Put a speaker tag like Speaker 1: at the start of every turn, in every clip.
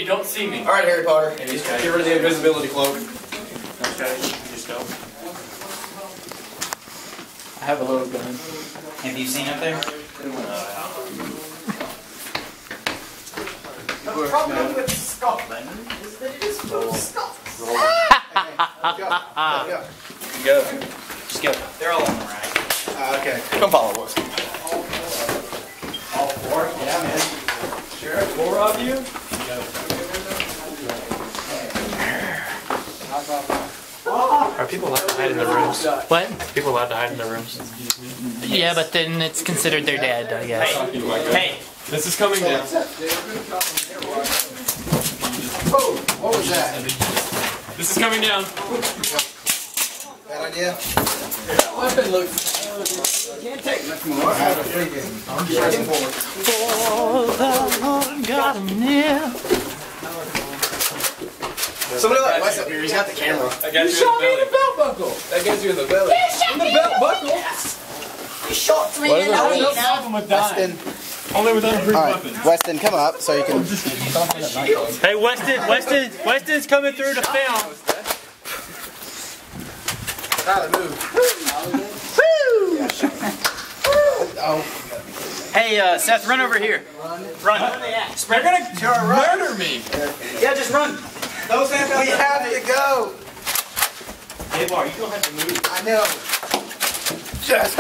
Speaker 1: don't see me.
Speaker 2: Alright, Harry Potter.
Speaker 1: Get
Speaker 2: rid of the invisibility cloak.
Speaker 1: Okay, just go.
Speaker 2: I have a little gun.
Speaker 3: Have you seen up there?
Speaker 2: The problem with Scotland is that it is full of Scots. Go.
Speaker 3: Just go. They're all on the right.
Speaker 2: Okay. Come follow us.
Speaker 1: All four?
Speaker 2: Yeah, man.
Speaker 1: Sure. 4 of you?
Speaker 4: Are people allowed to hide in the rooms?
Speaker 5: What?
Speaker 4: People allowed to hide in the rooms?
Speaker 5: Yeah, but then it's considered they're dead, I guess.
Speaker 3: Hey,
Speaker 4: This is coming down.
Speaker 2: Oh, what was that?
Speaker 4: This is coming down.
Speaker 2: Bad idea? Weapon looks... Can't take much more. I have a freaking... I'm just forward.
Speaker 5: For the Lord God of near.
Speaker 2: Somebody let Wes up here, he's got the camera.
Speaker 4: I got you shot me in the
Speaker 2: belt buckle! That gets you in the belly. In the belt buckle?
Speaker 6: You shot me in the belly.
Speaker 2: Weston.
Speaker 4: Only with unapproved
Speaker 2: Alright, Weston, come up so you can...
Speaker 5: Hey, Weston's coming through to film.
Speaker 2: Tyler, move. Oh.
Speaker 3: hey, Seth, run over here. Run.
Speaker 1: They're gonna murder me.
Speaker 3: Yeah, just run.
Speaker 2: Those hands we have to go.
Speaker 3: Hey, Bar, you don't have to move.
Speaker 2: I know. Yes.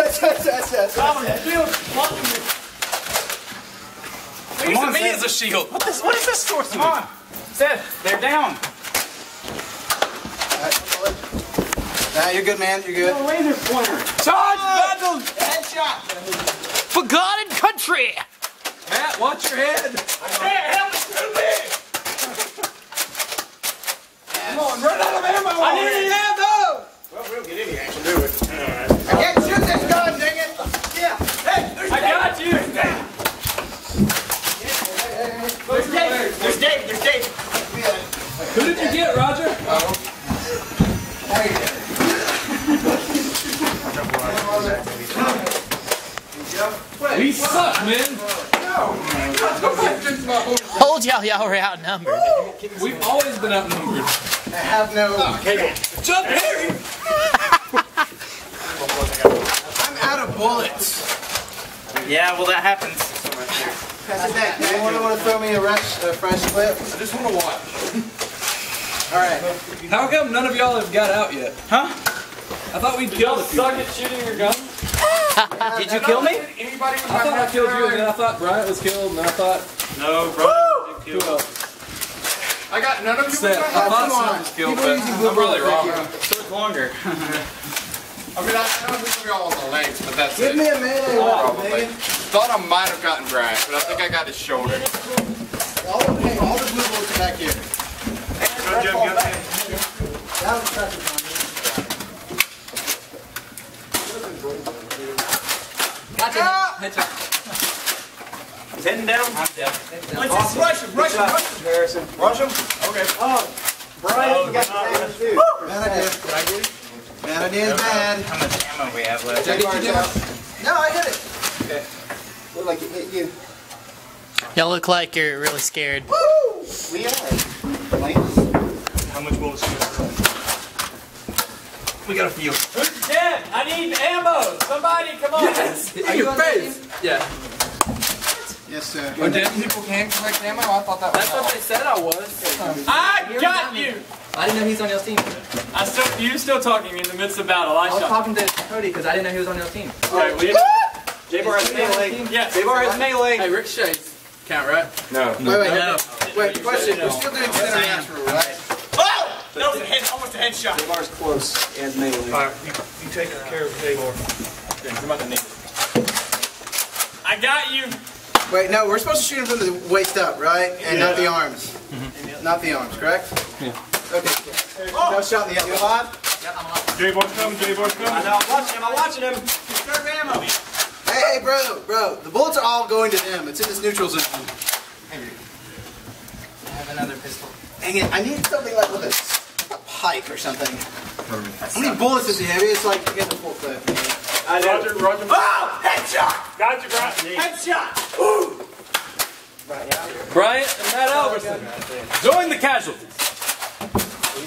Speaker 3: Come on, me as a shield. What is this source? Come on. Seth, they're down.
Speaker 2: Nah, you're good, man. You're good.
Speaker 3: Laser pointer.
Speaker 1: Charge battle!
Speaker 2: Headshot.
Speaker 5: For God and country!
Speaker 1: Matt, watch your head. Hey, hell, it's too big. Come on, run out of ammo. I need ammo.
Speaker 2: Well, we'll get any action, do it. I can't shoot this gun, dang it. Yeah. Hey,
Speaker 1: I got you.
Speaker 3: There's Dave.
Speaker 1: Who did you get, Roger? We suck, man.
Speaker 5: Told y'all were outnumbered.
Speaker 1: We've always been outnumbered.
Speaker 2: I have no cable.
Speaker 1: Jump, Harry!
Speaker 2: I'm out of bullets.
Speaker 3: Yeah, well, that happens.
Speaker 2: Pass it back. Anyone want to throw me a fresh clip?
Speaker 1: I just want to watch.
Speaker 2: Alright.
Speaker 1: How come none of y'all have got out yet?
Speaker 3: Huh?
Speaker 1: I thought we'd killed a few.
Speaker 4: Suck at shooting your gun?
Speaker 3: Did you kill me?
Speaker 1: I thought I killed you, and then I thought Bryant was killed, and then I thought...
Speaker 4: No, bro.
Speaker 1: Who else?
Speaker 7: I got none of you.
Speaker 1: Seth. I thought Seth was killed, but I'm probably wrong.
Speaker 3: Took longer.
Speaker 7: I mean, I know this will be all on the legs, but that's
Speaker 2: Give
Speaker 7: it.
Speaker 2: me a melee weapon, Megan.
Speaker 7: Thought I might have gotten Bryant, but I think I got his shoulder.
Speaker 2: All the blue bullets are back here.
Speaker 4: Go, Jim, go.
Speaker 2: That was pressure on me.
Speaker 3: Gotcha. Headshot.
Speaker 4: He's heading down.
Speaker 3: I'm dead.
Speaker 1: Let's rush him.
Speaker 2: Harrison. Rush him?
Speaker 7: Okay.
Speaker 2: Oh, Brian, you got the same too. Bad idea. Bad idea is bad.
Speaker 3: How much ammo we have left?
Speaker 2: Did you do it? No, I hit it. Okay. Looked like it hit you.
Speaker 5: Y'all look like you're really scared.
Speaker 2: Woo! We are. Lance.
Speaker 4: How much bullets you got? We got a few.
Speaker 1: Who's dead? I need ammo. Somebody, come on.
Speaker 7: Yes! In your face! Yeah.
Speaker 2: Yes, sir.
Speaker 7: Oh, damn, people can't collect ammo? I thought that was
Speaker 1: That's what they said I was. I got you.
Speaker 8: I didn't know he was on y'all's team.
Speaker 1: You still talking in the midst of battle. I
Speaker 8: I was
Speaker 1: shot.
Speaker 8: talking to Cody because I didn't know he was on y'all's team.
Speaker 1: Okay,
Speaker 3: J-Bar has melee.
Speaker 1: Yes.
Speaker 3: J-Bar has melee.
Speaker 7: Hey, ricochets count, right?
Speaker 4: No.
Speaker 2: Wait, question. We're still doing international, right?
Speaker 1: Oh! That was almost a headshot.
Speaker 3: J-Bar's close. He has melee.
Speaker 4: Alright, you take care of J-Bar. Okay, I'm about to need it.
Speaker 1: I got you.
Speaker 2: Wait, no, we're supposed to shoot him from the waist up, right? And not the arms. Not the arms, correct? Yeah. Okay. No shot in the other live?
Speaker 4: J-Bar's coming, J-Bar's coming.
Speaker 3: I know, I'm watching him.
Speaker 1: Conserve ammo.
Speaker 2: Hey, bro, the bullets are all going to them. It's in this neutral zone.
Speaker 3: I have another pistol.
Speaker 2: Dang it, I need something like with a pike or something. How many bullets does he have? It's like to get the full clip.
Speaker 4: Roger.
Speaker 1: Oh! Headshot!
Speaker 4: Got you, bro.
Speaker 1: Headshot! Ooh!
Speaker 3: Bryant and Matt Alverson. Join the casualties.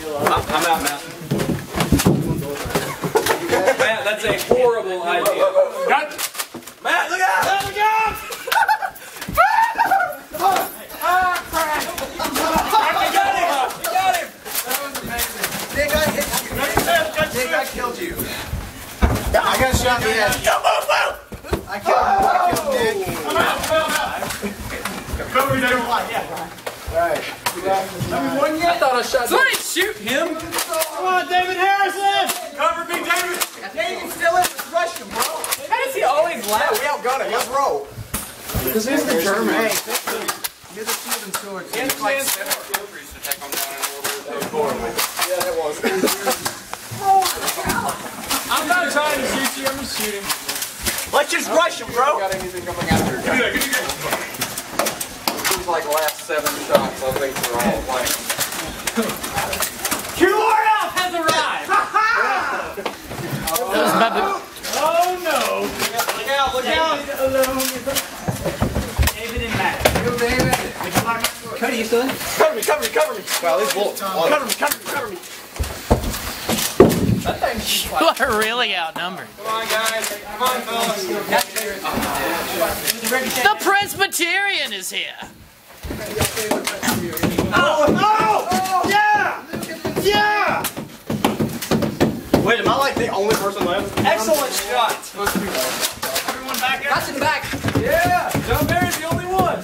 Speaker 8: I'm out, Matt.
Speaker 3: Matt, that's a horrible idea. Matt, look out! Look out! You got him! You got him!
Speaker 2: That was amazing. Nick, I hit you. Nick, I killed you. I got shot in the head. I killed Nick.
Speaker 4: Cover me, David.
Speaker 2: Alright.
Speaker 3: I thought I shot. Somebody shoot him!
Speaker 4: Come on, David Harrison! Cover me, David!
Speaker 2: David's still in. Let's rush him, bro.
Speaker 8: How does he always laugh?
Speaker 2: We outgun him. Let's roll. Because he's the German. Hey, you're the shield and sword.
Speaker 7: Like 7 countries to take them down in order.
Speaker 2: Yeah, that was.
Speaker 3: I'm not trying to shoot you, I'm just shooting.
Speaker 4: Let's just rush him, bro!
Speaker 7: Got anything coming after you? Seems like last 7 shots, I think we're all playing.
Speaker 4: QRF has arrived! Oh no! Look out, look out! David and Matt.
Speaker 2: Go, David.
Speaker 8: Cody, you still in?
Speaker 4: Cover me, cover me, cover me!
Speaker 7: Wow, these bullets.
Speaker 4: Cover me, cover me, cover me!
Speaker 5: You are really outnumbered.
Speaker 3: Come on, guys. Come on, fellas.
Speaker 5: The Presbyterian is here.
Speaker 4: Oh! Yeah! Yeah! Wait, am I like the only person left? Excellent shot! Everyone back
Speaker 8: Got him back.
Speaker 3: Yeah! John Barry's the only one.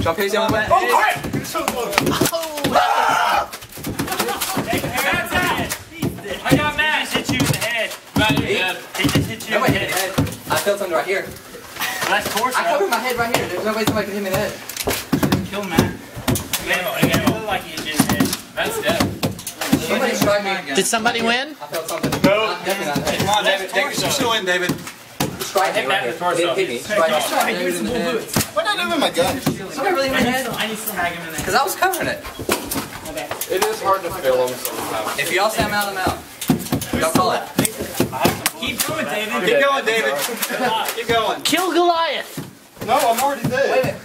Speaker 8: John Perry's the only one.
Speaker 4: Oh, quick! It's so close.
Speaker 3: I got Matt.
Speaker 9: He just hit you in the head.
Speaker 3: Matt, you're dead.
Speaker 9: He just hit you in
Speaker 8: Nobody
Speaker 9: the
Speaker 8: hit me in
Speaker 9: head.
Speaker 8: the head. I felt something right here.
Speaker 9: That's torso.
Speaker 8: I covered my head right here. There's no way somebody can hit me in the head.
Speaker 9: Kill Matt. It looked like he hit you in the head.
Speaker 3: Matt's dead.
Speaker 8: Somebody strike me.
Speaker 5: Did somebody win?
Speaker 8: I felt something.
Speaker 4: No.
Speaker 8: Definitely not the head.
Speaker 4: Come on, David. You're still in, David.
Speaker 8: Strike me right here. Didn't hit me. Strike me. David in the head.
Speaker 2: What did I do with my gun?
Speaker 8: Somebody really hit me in the head?
Speaker 9: I need to smack him in the head.
Speaker 8: Because I was covering it.
Speaker 7: It is hard to feel them sometimes.
Speaker 8: If y'all say I'm out, I'm out. Y'all call it.
Speaker 9: Keep going, David.
Speaker 4: Keep going, David. Keep going.
Speaker 5: Kill Goliath.
Speaker 4: No, I'm already dead.
Speaker 8: Wait a minute.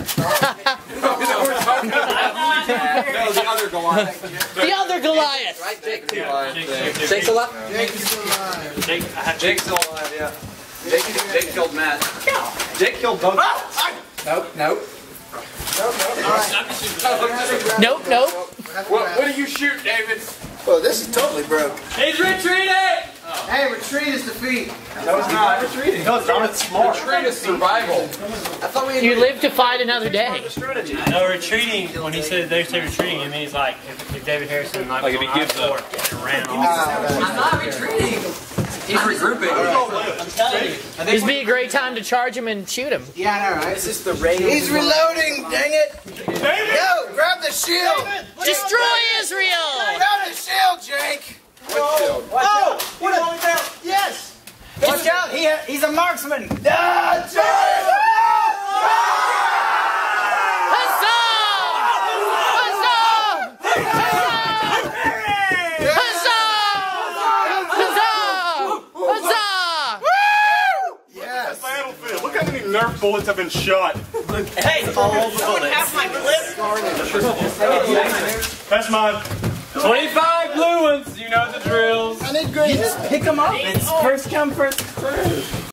Speaker 7: No, the other Goliath.
Speaker 5: The other Goliath.
Speaker 8: Right, Jake.
Speaker 7: Jake.
Speaker 8: Jake's alive?
Speaker 2: Jake is still alive.
Speaker 4: Jake's still alive, yeah.
Speaker 7: Jake killed Matt.
Speaker 4: Jake killed both.
Speaker 8: Nope, nope.
Speaker 5: Nope, nope.
Speaker 7: What do you shoot, David?
Speaker 2: Well, this is totally broke.
Speaker 3: He's retreating!
Speaker 2: Hey, retreat is defeat.
Speaker 4: No, it's not retreating. No, it's not. It's smart.
Speaker 7: Retreat is survival.
Speaker 8: I thought we
Speaker 5: You live to fight another day.
Speaker 9: No, retreating, when he said they say retreating, it means like if David Harrison
Speaker 3: Like if he gives up.
Speaker 9: ran off.
Speaker 8: I'm not retreating. He's regrouping.
Speaker 9: I'm telling you.
Speaker 5: This would be a great time to charge him and shoot him.
Speaker 2: Yeah, I know, right?
Speaker 8: This is the rain.
Speaker 2: He's reloading, dang it. Yo, grab the shield.
Speaker 5: Destroy Israel!
Speaker 2: Grab the shield, Jake.
Speaker 7: Windshield.
Speaker 4: Oh! What a... Yes! Watch out! He's a marksman!
Speaker 2: Ah, Jake!
Speaker 5: Huzzah! Huzzah!
Speaker 2: Yes.
Speaker 4: Battlefield. Look how many Nerf bullets have been shot.
Speaker 9: Hey, someone have my clip.
Speaker 4: That's mine.
Speaker 3: 25 blue ones, you know the drills.
Speaker 2: I need green.
Speaker 9: Pick him up. It's first come, first serve.